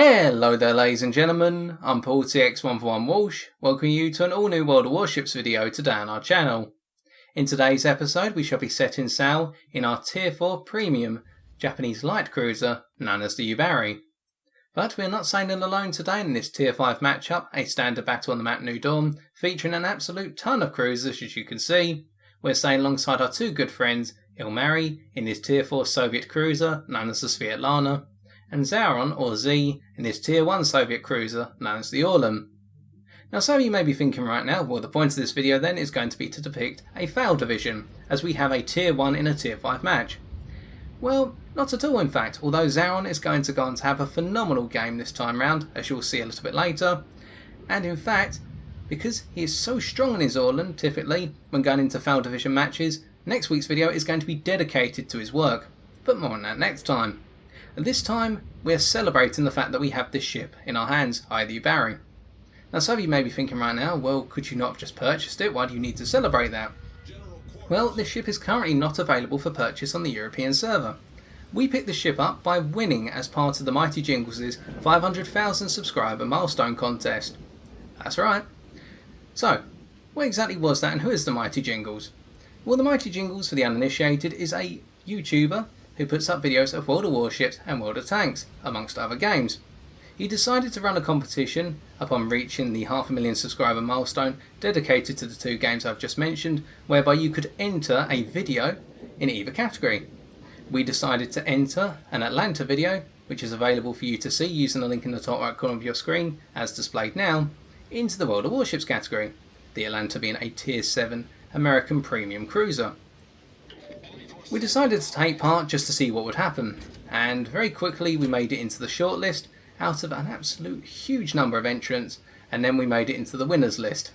Hello there ladies and gentlemen, I'm Paul TX141 Walsh, welcoming you to an all new World of Warships video today on our channel. In today's episode we shall be setting sail in our Tier 4 Premium Japanese light cruiser known as the Yubari. But we're not sailing alone today in this Tier 5 matchup, a standard battle on the map New Dawn, featuring an absolute ton of cruisers as you can see. We're sailing alongside our two good friends, Yubari in this Tier 4 Soviet cruiser known as the Svetlana, and Zauron, or Z, in this Tier 1 Soviet cruiser known as the Orlan. Now some of you may be thinking right now, well the point of this video then is going to be to depict a failed division, as we have a Tier 1 in a Tier 5 match. Well, not at all in fact, although Zauron is going to go on to have a phenomenal game this time round, as you'll see a little bit later. And in fact, because he is so strong in his Orlan, typically, when going into failed division matches, next week's video is going to be dedicated to his work. But more on that next time. And this time, we're celebrating the fact that we have this ship in our hands, i.e. the Yubari. Now some of you may be thinking right now, well could you not have just purchased it, why do you need to celebrate that? Well, this ship is currently not available for purchase on the European server. We picked the ship up by winning as part of the Mighty Jingles' 500,000 subscriber milestone contest. That's right. So, what exactly was that and who is the Mighty Jingles? Well, the Mighty Jingles, for the uninitiated, is a YouTuber who puts up videos of World of Warships and World of Tanks, amongst other games. He decided to run a competition upon reaching the 500,000 subscriber milestone dedicated to the two games I've just mentioned, whereby you could enter a video in either category. We decided to enter an Atlanta video, which is available for you to see using the link in the top right corner of your screen, as displayed now, into the World of Warships category, the Atlanta being a Tier 7 American Premium Cruiser. We decided to take part just to see what would happen, and very quickly we made it into the shortlist out of an absolute huge number of entrants, and then we made it into the winners list.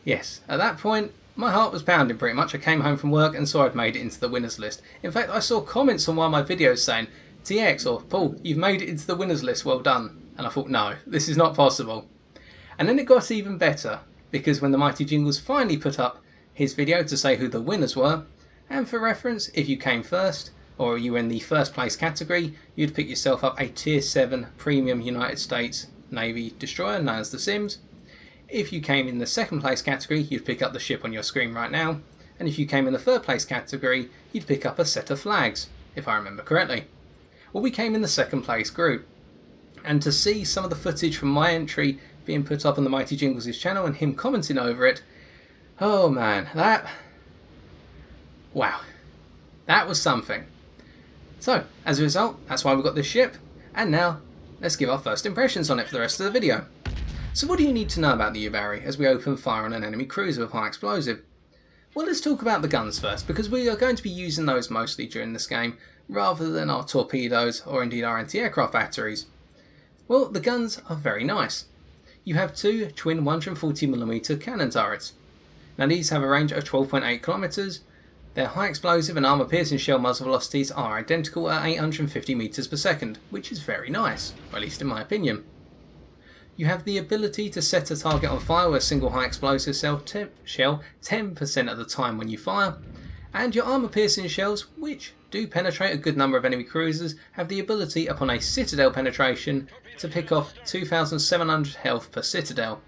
Yes, at that point my heart was pounding pretty much. I came home from work and saw I'd made it into the winners list. In fact, I saw comments on one of my videos saying, TX or Paul, you've made it into the winners list, well done. And I thought, no, this is not possible. And then it got even better, because when the Mighty Jingles finally put up his video to say who the winners were, and for reference, if you came first, or you were in the first place category, you'd pick yourself up a Tier 7 Premium United States Navy destroyer known as the Sims. If you came in the second place category, you'd pick up the ship on your screen right now. And if you came in the third place category, you'd pick up a set of flags, if I remember correctly. Well, we came in the second place group. And to see some of the footage from my entry being put up on the Mighty Jingles' channel and him commenting over it, oh man, wow, that was something. So, as a result, that's why we got this ship, and now, let's give our first impressions on it for the rest of the video. So what do you need to know about the Yubari as we open fire on an enemy cruiser with high explosive? Well, let's talk about the guns first, because we are going to be using those mostly during this game, rather than our torpedoes or indeed our anti-aircraft batteries. Well, the guns are very nice. You have two twin 140mm cannon turrets. Now these have a range of 12.8 kilometers. Their high explosive and armour piercing shell muzzle velocities are identical at 850 meters per second, which is very nice, or at least in my opinion. You have the ability to set a target on fire with a single high explosive shell 10% of the time when you fire, and your armour piercing shells, which do penetrate a good number of enemy cruisers, have the ability upon a citadel penetration to pick off 2,700 health per citadel,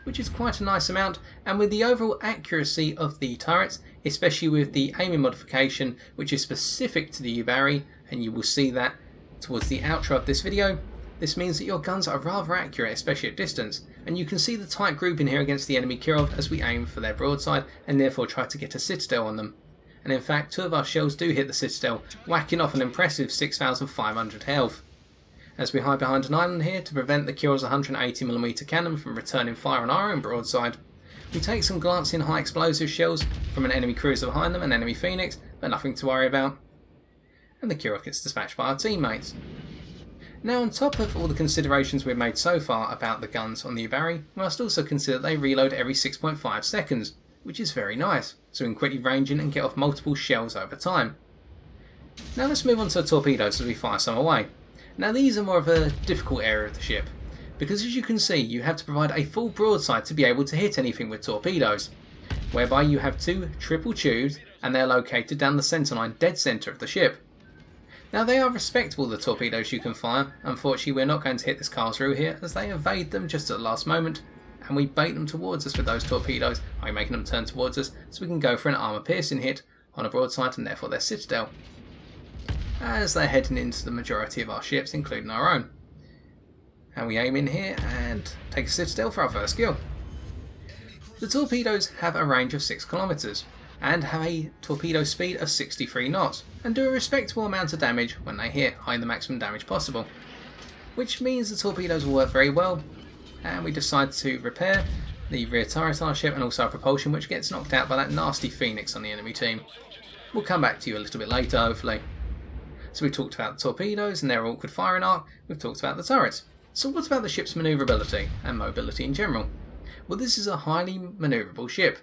which is quite a nice amount. And with the overall accuracy of the turrets, especially with the aiming modification which is specific to the Yubari, and you will see that towards the outro of this video, this means that your guns are rather accurate, especially at distance, and you can see the tight group in here against the enemy Kirov as we aim for their broadside and therefore try to get a citadel on them. And in fact, two of our shells do hit the citadel, whacking off an impressive 6,500 health. As we hide behind an island here to prevent the Kirov's 180mm cannon from returning fire on our own broadside, we take some glancing high explosive shells from an enemy cruiser behind them, an enemy Phoenix, but nothing to worry about. And the Kirov gets dispatched by our teammates. Now, on top of all the considerations we've made so far about the guns on the Yubari, we must also consider they reload every 6.5 seconds, which is very nice, so we can quickly range in and get off multiple shells over time. Now let's move on to the torpedoes as we fire some away. Now these are more of a difficult area of the ship, because as you can see you have to provide a full broadside to be able to hit anything with torpedoes, whereby you have two triple tubes and they're located down the centre line dead centre of the ship. Now they are respectable, the torpedoes you can fire. Unfortunately we're not going to hit this Karlsruhe here as they evade them just at the last moment, and we bait them towards us with those torpedoes by making them turn towards us so we can go for an armour piercing hit on a broadside and therefore their citadel, as they're heading into the majority of our ships, including our own. And we aim in here and take a citadel for our first kill. The torpedoes have a range of 6 kilometers and have a torpedo speed of 63 knots and do a respectable amount of damage when they hit, high the maximum damage possible, which means the torpedoes will work very well. And we decide to repair the rear turret on our ship and also our propulsion, which gets knocked out by that nasty Phoenix on the enemy team. We'll come back to you a little bit later, hopefully. So we've talked about the torpedoes and their awkward firing arc, we've talked about the turrets. So what about the ship's manoeuvrability and mobility in general? Well, this is a highly manoeuvrable ship,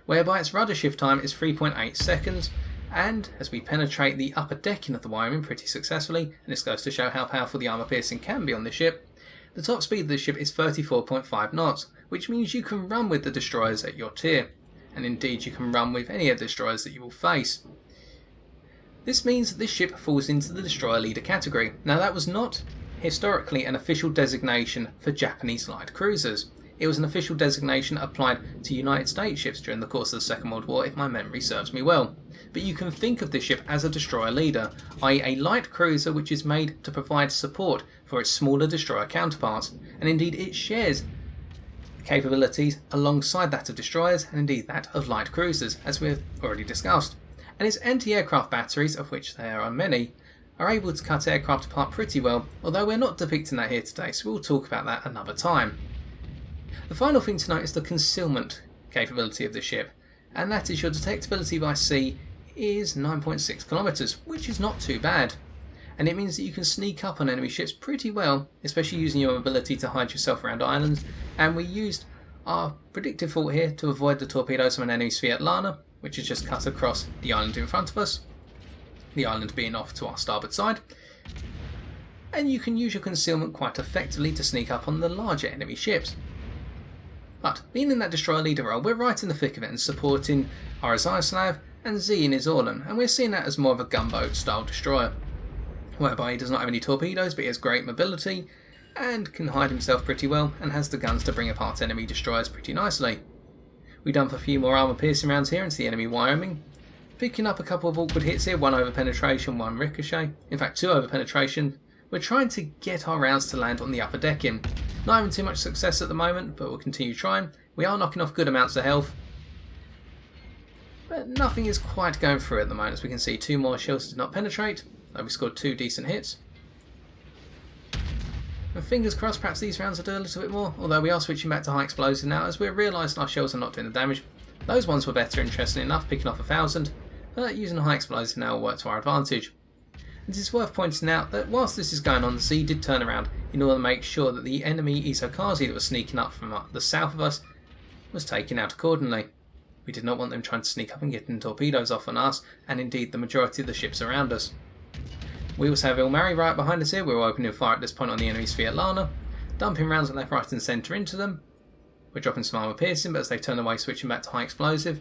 whereby its rudder shift time is 3.8 seconds, and as we penetrate the upper decking of the Wyoming pretty successfully, and this goes to show how powerful the armour piercing can be on this ship, the top speed of the ship is 34.5 knots, which means you can run with the destroyers at your tier, and indeed you can run with any of the destroyers that you will face. This means that this ship falls into the destroyer leader category. Now that was not historically an official designation for Japanese light cruisers. It was an official designation applied to United States ships during the course of the Second World War, if my memory serves me well. But you can think of this ship as a destroyer leader, i.e. a light cruiser which is made to provide support for its smaller destroyer counterparts, and indeed it shares capabilities alongside that of destroyers and indeed that of light cruisers, as we have already discussed. And its anti-aircraft batteries, of which there are many, are able to cut aircraft apart pretty well, although we're not depicting that here today, so we'll talk about that another time. The final thing to note is the concealment capability of the ship, and that is your detectability by sea is 9.6 kilometers, which is not too bad. And it means that you can sneak up on enemy ships pretty well, especially using your ability to hide yourself around islands, and we used our predictive fault here to avoid the torpedoes from an enemy Svetlana, which is just cut across the island in front of us, the island being off to our starboard side. And you can use your concealment quite effectively to sneak up on the larger enemy ships. But being in that destroyer leader role, we're right in the thick of it and supporting our Iziaslav and Z in Izorlan, and we're seeing that as more of a gunboat style destroyer, whereby he does not have any torpedoes but he has great mobility and can hide himself pretty well and has the guns to bring apart enemy destroyers pretty nicely. We dump a few more armour piercing rounds here into the enemy Wyoming, picking up a couple of awkward hits here, one over penetration, one ricochet, in fact 2 over penetration. We're trying to get our rounds to land on the upper decking. Not having too much success at the moment, but we'll continue trying. We are knocking off good amounts of health, but nothing is quite going through at the moment. As we can see, 2 more shells did not penetrate, though we scored 2 decent hits. And fingers crossed, perhaps these rounds will do a little bit more, although we are switching back to high explosive now as we're realising our shells are not doing the damage. Those ones were better, interestingly enough, picking off 1,000, but using a high explosive now will work to our advantage. It is worth pointing out that whilst this is going on, Z did turn around in order to make sure that the enemy Isokazi that was sneaking up from the south of us was taken out accordingly. We did not want them trying to sneak up and getting torpedoes off on us, and indeed the majority of the ships around us. We also have Ilmari right behind us here. We're opening fire at this point on the enemy Svetlana, dumping rounds left, right and centre into them. We're dropping some armour piercing, but as they turn away, switching back to high explosive.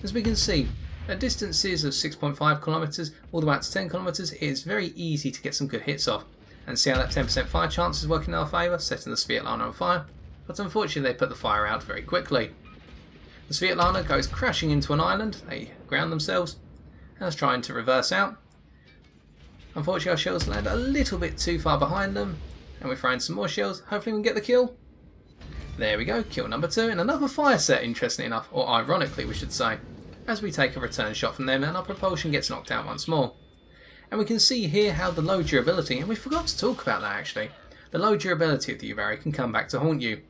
As we can see, at distances of 6.5 kilometres all the way out to 10 kilometres, it is very easy to get some good hits off. And see how that 10% fire chance is working in our favour, setting the Svetlana on fire. But unfortunately they put the fire out very quickly. The Svetlana goes crashing into an island, they ground themselves, and is trying to reverse out. Unfortunately our shells land a little bit too far behind them, and we're throwing some more shells. Hopefully we can get the kill. There we go, kill number 2, and another fire set, interestingly enough, or ironically we should say, as we take a return shot from them and our propulsion gets knocked out once more. And we can see here how the low durability, and we forgot to talk about that actually, the low durability of the Yubari can come back to haunt you,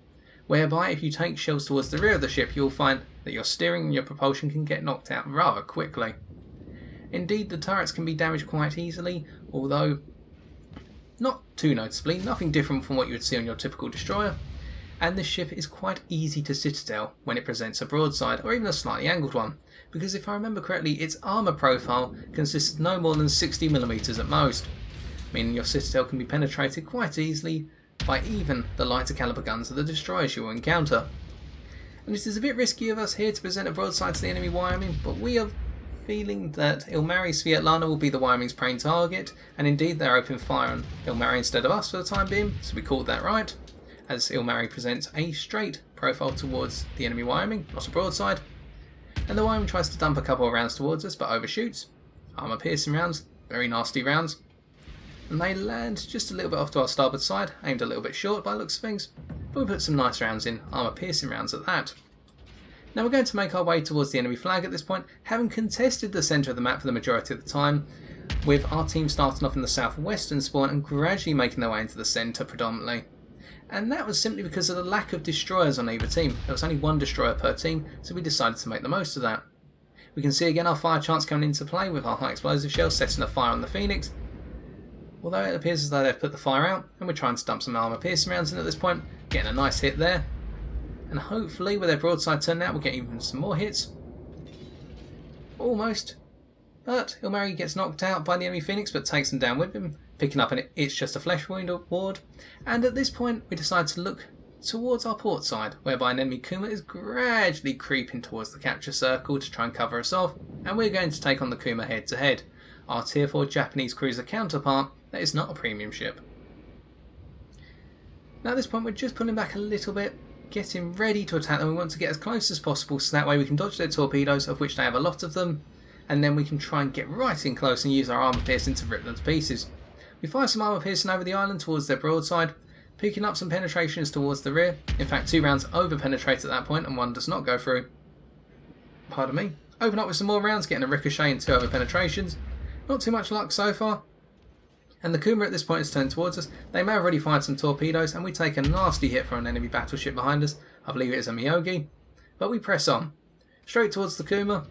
whereby if you take shells towards the rear of the ship you'll find that your steering and your propulsion can get knocked out rather quickly. Indeed the turrets can be damaged quite easily, although not too noticeably, nothing different from what you would see on your typical destroyer, and this ship is quite easy to citadel when it presents a broadside or even a slightly angled one, because if I remember correctly its armour profile consists of no more than 60mm at most, meaning your citadel can be penetrated quite easily by even the lighter caliber guns of the destroyers you will encounter. And it is a bit risky of us here to present a broadside to the enemy Wyoming, but we are feeling that Ilmari's Svetlana will be the Wyoming's prime target, and indeed they're opening fire on Ilmari instead of us for the time being, so we called that right, as Ilmari presents a straight profile towards the enemy Wyoming, not a broadside, and the Wyoming tries to dump a couple of rounds towards us but overshoots. Armour piercing rounds, very nasty rounds, and they land just a little bit off to our starboard side, aimed a little bit short by the looks of things, but we put some nice rounds in, armour piercing rounds at that. Now we're going to make our way towards the enemy flag at this point, having contested the centre of the map for the majority of the time, with our team starting off in the southwestern spawn and gradually making their way into the centre predominantly. And that was simply because of the lack of destroyers on either team. There was only one destroyer per team, so we decided to make the most of that. We can see again our fire chance coming into play with our high explosive shells setting a fire on the Phoenix, although it appears as though they've put the fire out, and we're trying to dump some armour piercing rounds in at this point, getting a nice hit there. And hopefully with their broadside turn out we'll get even some more hits. Almost. But Ilmari gets knocked out by the enemy Phoenix but takes them down with him, picking up an It's Just a Flesh Wound award. And at this point we decide to look towards our port side, whereby an enemy Kuma is gradually creeping towards the capture circle to try and cover us off, and we're going to take on the Kuma head to head, our tier 4 Japanese cruiser counterpart that is not a premium ship. Now at this point we're just pulling back a little bit, getting ready to attack them. We want to get as close as possible so that way we can dodge their torpedoes, of which they have a lot of them, and then we can try and get right in close and use our armour piercing to rip them to pieces. We fire some armour piercing over the island towards their broadside, picking up some penetrations towards the rear. In fact 2 rounds over penetrate at that point and 1 does not go through. Pardon me. Open up with some more rounds, getting a ricochet and 2 over penetrations. Not too much luck so far. And the Kuma at this point is turned towards us. They may have already fired some torpedoes and we take a nasty hit from an enemy battleship behind us. I believe it is a Miyogi. But we press on. Straight towards the Kuma.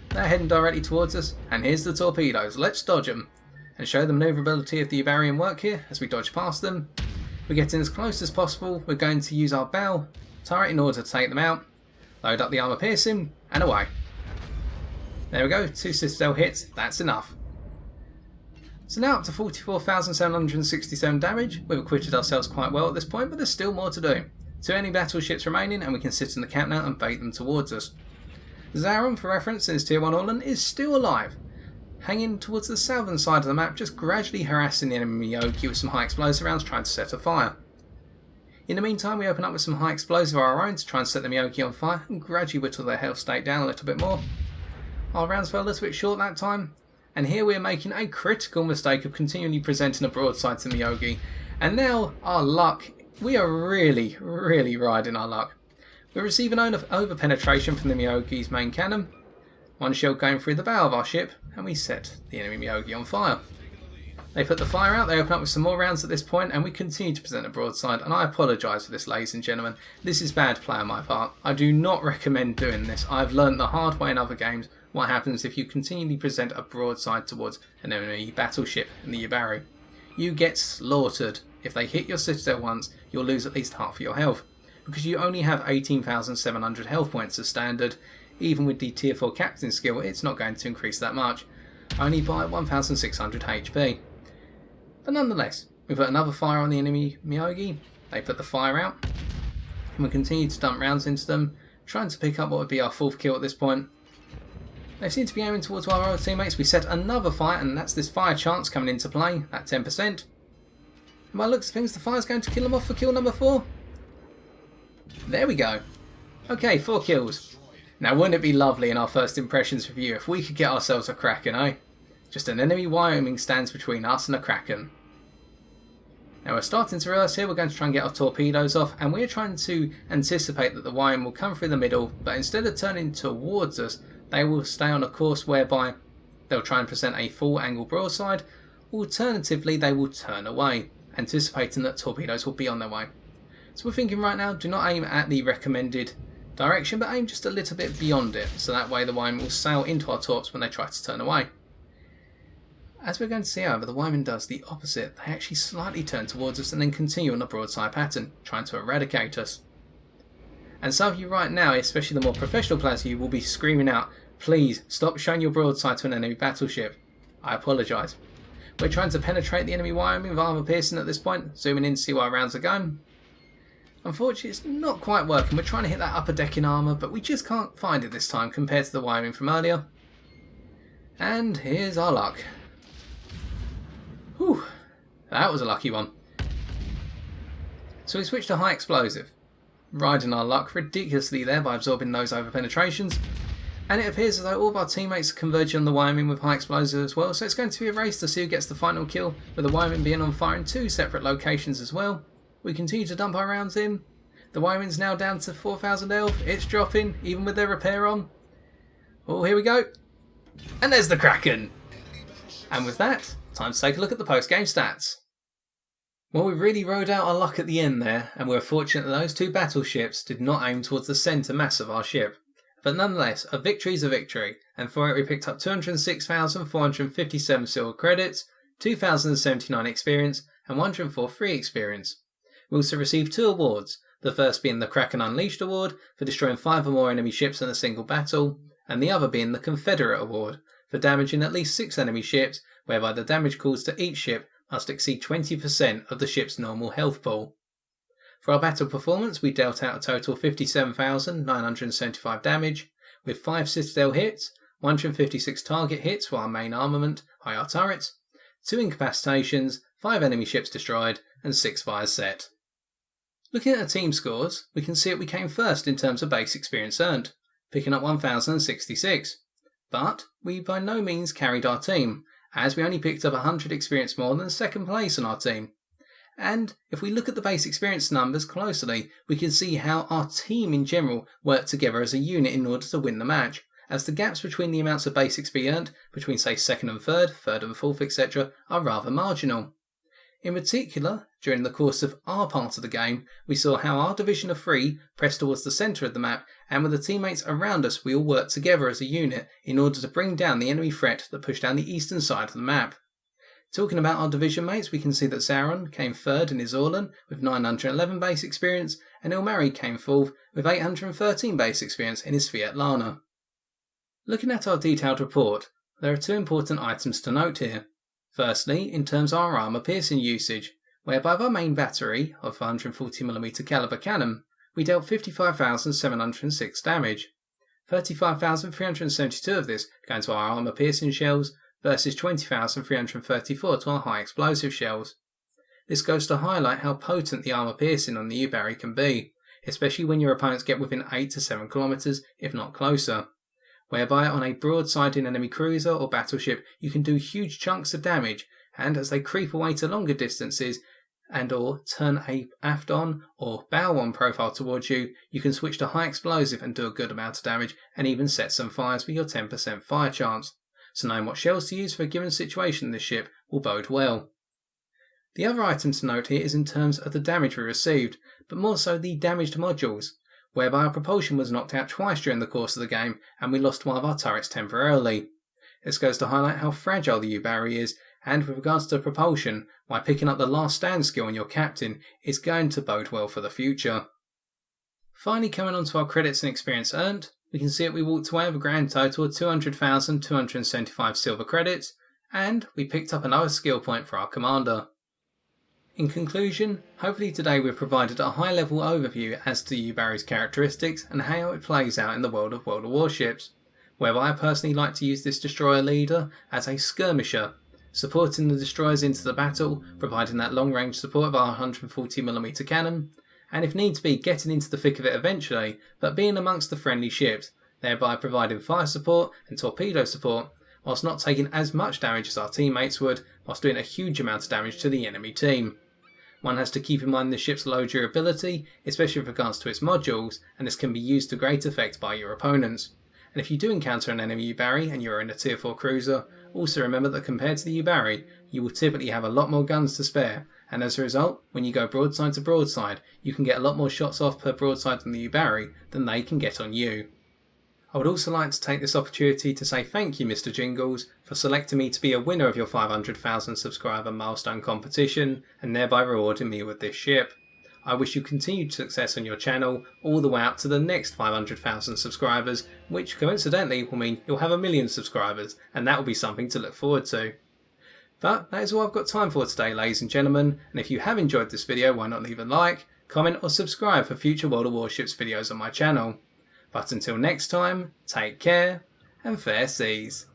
They're heading directly towards us. And here's the torpedoes. Let's dodge them. And show the manoeuvrability of the Yubari work here as we dodge past them. We're getting as close as possible. We're going to use our bow turret in order to take them out. Load up the armour piercing and away. There we go. 2 Citadel hits. That's enough. So now up to 44,767 damage. We've acquitted ourselves quite well at this point, but there's still more to do. 2 enemy battleships remaining and we can sit in the camp now and bait them towards us. Zaron, for reference, in his tier 1 Orlan, is still alive, hanging towards the southern side of the map, just gradually harassing the enemy Miyogi with some high explosive rounds trying to set a fire. In the meantime we open up with some high explosive of our own to try and set the Miyogi on fire and gradually whittle their health state down a little bit more. Our rounds fell a little bit short that time, and here we are making a critical mistake of continually presenting a broadside to Miyogi, and now our luck, we are really riding our luck. We're receiving over penetration from the Miyogi's main cannon, 1 shell going through the bow of our ship, and we set the enemy Miyogi on fire. They put the fire out, they open up with some more rounds at this point, and we continue to present a broadside, and I apologise for this, ladies and gentlemen. This is bad play on my part. I do not recommend doing this. I've learned the hard way in other games what happens if you continually present a broadside towards an enemy battleship in the Yubari. You get slaughtered. If they hit your citadel once, you'll lose at least half of your health, because you only have 18,700 health points as standard. Even with the tier 4 captain skill, it's not going to increase that much, only by 1,600 HP. But nonetheless, we put another fire on the enemy Miyogi, they put the fire out, and we continue to dump rounds into them, trying to pick up what would be our 4th kill at this point. They seem to be aiming towards one of our teammates. We set another fire, and that's this fire chance coming into play, at 10%. And by the looks of things, the fire's going to kill them off for kill number 4. There we go. Okay, 4 kills. Now wouldn't it be lovely in our first impressions review if we could get ourselves a Kraken, eh? Just an enemy Wyoming stands between us and a Kraken. Now we're starting to realise here we're going to try and get our torpedoes off, and we're trying to anticipate that the Wyoming will come through the middle, but instead of turning towards us, they will stay on a course whereby they'll try and present a full angle broadside. Alternatively, they will turn away, anticipating that torpedoes will be on their way. So we're thinking right now, do not aim at the recommended direction, but aim just a little bit beyond it, so that way the Wyoming will sail into our torps when they try to turn away. As we're going to see, however, the Wyoming does the opposite. They actually slightly turn towards us and then continue on a broadside pattern, trying to eradicate us. And some of you right now, especially the more professional players, you will be screaming out, please stop showing your broadside to an enemy battleship. I apologise. We're trying to penetrate the enemy Wyoming with armour piercing at this point, zooming in to see where our rounds are going. Unfortunately, it's not quite working. We're trying to hit that upper decking armour, but we just can't find it this time compared to the Wyoming from earlier. And here's our luck. Whew, that was a lucky one. So we switched to high explosive, riding our luck ridiculously there by absorbing those over penetrations. And it appears as though all of our teammates are converging on the Wyoming with high explosive as well, so it's going to be a race to see who gets the final kill, with the Wyoming being on fire in 2 separate locations as well. We continue to dump our rounds in. The Wyoming's now down to 4,000 health, it's dropping, even with their repair on. Oh, here we go. And there's the Kraken! And with that, time to take a look at the post-game stats. Well, we really rode out our luck at the end there, and we were fortunate that those 2 battleships did not aim towards the centre mass of our ship. But nonetheless, a victory is a victory, and for it we picked up 206,457 silver credits, 2,079 experience, and 104 free experience. We also received 2 awards, the first being the Kraken Unleashed Award for destroying 5 or more enemy ships in a single battle, and the other being the Confederate Award for damaging at least 6 enemy ships, whereby the damage caused to each ship must exceed 20% of the ship's normal health pool. For our battle performance, we dealt out a total of 57,975 damage, with 5 Citadel hits, 156 target hits for our main armament, IR turrets, 2 incapacitations, 5 enemy ships destroyed, and 6 fires set. Looking at the team scores, we can see that we came first in terms of base experience earned, picking up 1,066. But we by no means carried our team, as we only picked up 100 experience more than second place on our team. And if we look at the base experience numbers closely, we can see how our team in general worked together as a unit in order to win the match, as the gaps between the amounts of base XP earned between say second and third and fourth etc. are rather marginal. In particular, during the course of our part of the game, we saw how our division of 3 pressed towards the centre of the map, and with the teammates around us we all worked together as a unit in order to bring down the enemy threat that pushed down the eastern side of the map. Talking about our division mates, we can see that Zaron came third in his Orlan with 911 base experience, and Ilmari came fourth with 813 base experience in his Svetlana. Looking at our detailed report, there are 2 important items to note here. Firstly, in terms of our armour piercing usage, whereby with our main battery of 140mm caliber cannon, we dealt 55,706 damage. 35,372 of this going to our armour piercing shells, versus 20,334 to our high explosive shells. This goes to highlight how potent the armour piercing on the Yubari can be, especially when your opponents get within 8 to 7 kilometers, if not closer, whereby on a broadsiding enemy cruiser or battleship you can do huge chunks of damage, and as they creep away to longer distances and or turn a aft on or bow on profile towards you, you can switch to high explosive and do a good amount of damage and even set some fires with your 10% fire chance. So knowing what shells to use for a given situation in this ship will bode well. The other item to note here is in terms of the damage we received, but more so the damaged modules, whereby our propulsion was knocked out twice during the course of the game and we lost one of our turrets temporarily. This goes to highlight how fragile the Yubari is, and with regards to propulsion, why picking up the last stand skill on your captain is going to bode well for the future. Finally, coming on to our credits and experience earned, we can see that we walked away with a grand total of 200,275 silver credits, and we picked up another skill point for our commander. In conclusion, hopefully today we've provided a high level overview as to Yubari's characteristics and how it plays out in the world of Warships, whereby I personally like to use this destroyer leader as a skirmisher, supporting the destroyers into the battle, providing that long range support of our 140mm cannon, and if needs be getting into the thick of it eventually, but being amongst the friendly ships, thereby providing fire support and torpedo support, whilst not taking as much damage as our teammates would, whilst doing a huge amount of damage to the enemy team. One has to keep in mind the ship's low durability, especially with regards to its modules, and this can be used to great effect by your opponents. And if you do encounter an enemy Yubari and you're in a tier 4 cruiser, also remember that compared to the Yubari, you will typically have a lot more guns to spare, and as a result, when you go broadside to broadside, you can get a lot more shots off per broadside on the Yubari than they can get on you. I would also like to take this opportunity to say thank you Mr. Jingles for selecting me to be a winner of your 500,000 subscriber milestone competition and thereby rewarding me with this ship. I wish you continued success on your channel all the way up to the next 500,000 subscribers, which coincidentally will mean you'll have 1 million subscribers, and that will be something to look forward to. But that is all I've got time for today, ladies and gentlemen, and if you have enjoyed this video, why not leave a like, comment or subscribe for future World of Warships videos on my channel. But until next time, take care and fair seas.